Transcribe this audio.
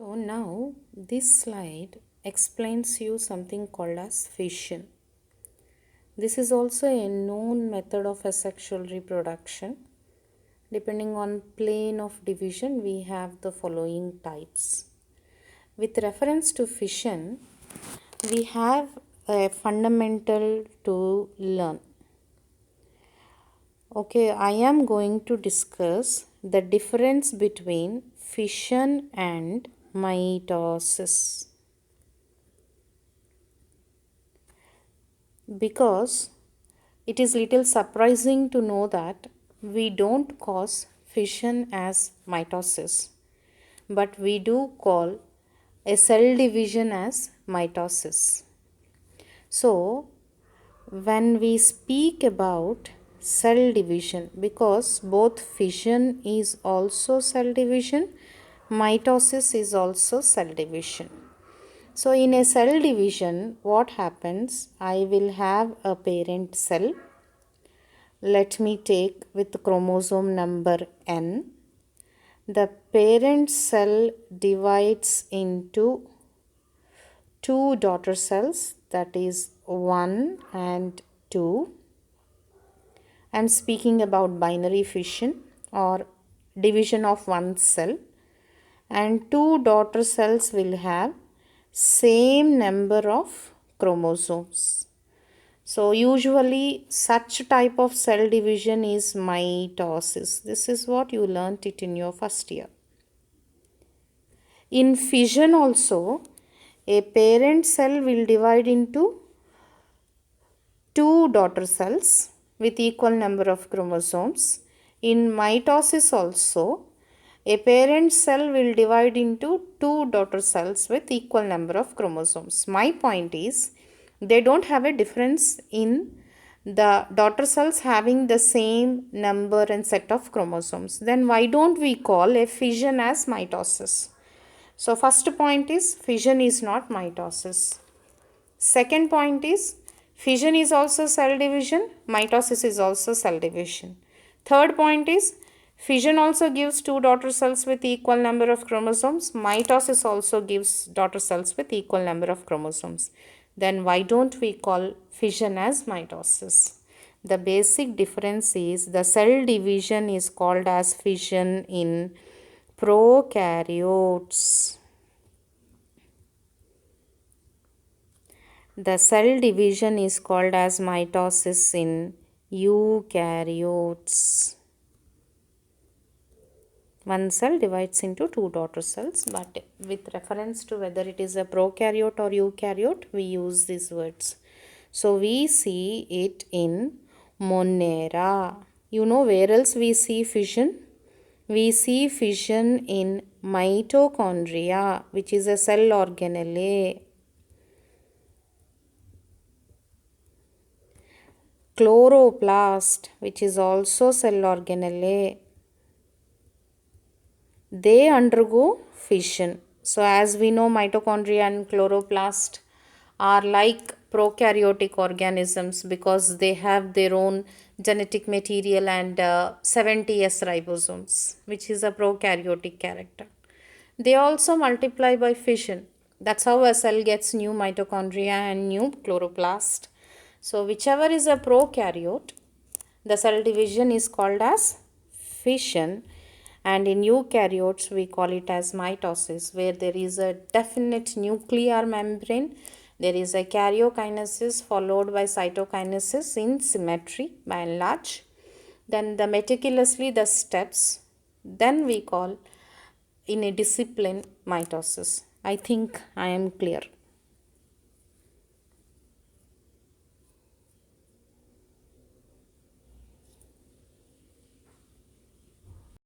So now this slide explains you something called as fission. This is also a known method of asexual reproduction. Depending on plane of division, we have the following types. With reference to fission, we have a fundamental to learn. Okay, I am going to discuss the difference between fission and mitosis. Because it is little surprising to know that we don't cause fission as mitosis, but we do call a cell division as mitosis. So when we speak about cell division, because both fission is also cell division, mitosis is also cell division. So in a cell division, what happens? I will have a parent cell. Let me take with chromosome number N. The parent cell divides into two daughter cells, that is 1 and 2. I am speaking about binary fission or division of one cell, and two daughter cells will have same number of chromosomes. So usually such type of cell division is mitosis. This is what you learnt it in your first year. In fission also, a parent cell will divide into two daughter cells with equal number of chromosomes. In mitosis also, a parent cell will divide into two daughter cells with equal number of chromosomes. My point is, they don't have a difference in the daughter cells having the same number and set of chromosomes. Then why don't we call a fission as mitosis? So first point is, fission is not mitosis. Second point is, fission is also cell division, mitosis is also cell division. Third point is, fission also gives two daughter cells with equal number of chromosomes. Mitosis also gives daughter cells with equal number of chromosomes. Then why don't we call fission as mitosis? The basic difference is the cell division is called as fission in prokaryotes. The cell division is called as mitosis in eukaryotes. One cell divides into two daughter cells, but with reference to whether it is a prokaryote or eukaryote, we use these words. So we see it in Monera. You know where else we see fission? We see fission in mitochondria, which is a cell organelle. Chloroplast, which is also cell organelle, they undergo fission. So as we know, mitochondria and chloroplast are like prokaryotic organisms because they have their own genetic material and 70S ribosomes, which is a prokaryotic character. They also multiply by fission. That's how a cell gets new mitochondria and new chloroplast. So whichever is a prokaryote, the cell division is called as fission, and in eukaryotes we call it as mitosis, where there is a definite nuclear membrane. There is a karyokinesis followed by cytokinesis in symmetry by and large. Then meticulously the steps, then we call in a discipline mitosis. I think I am clear.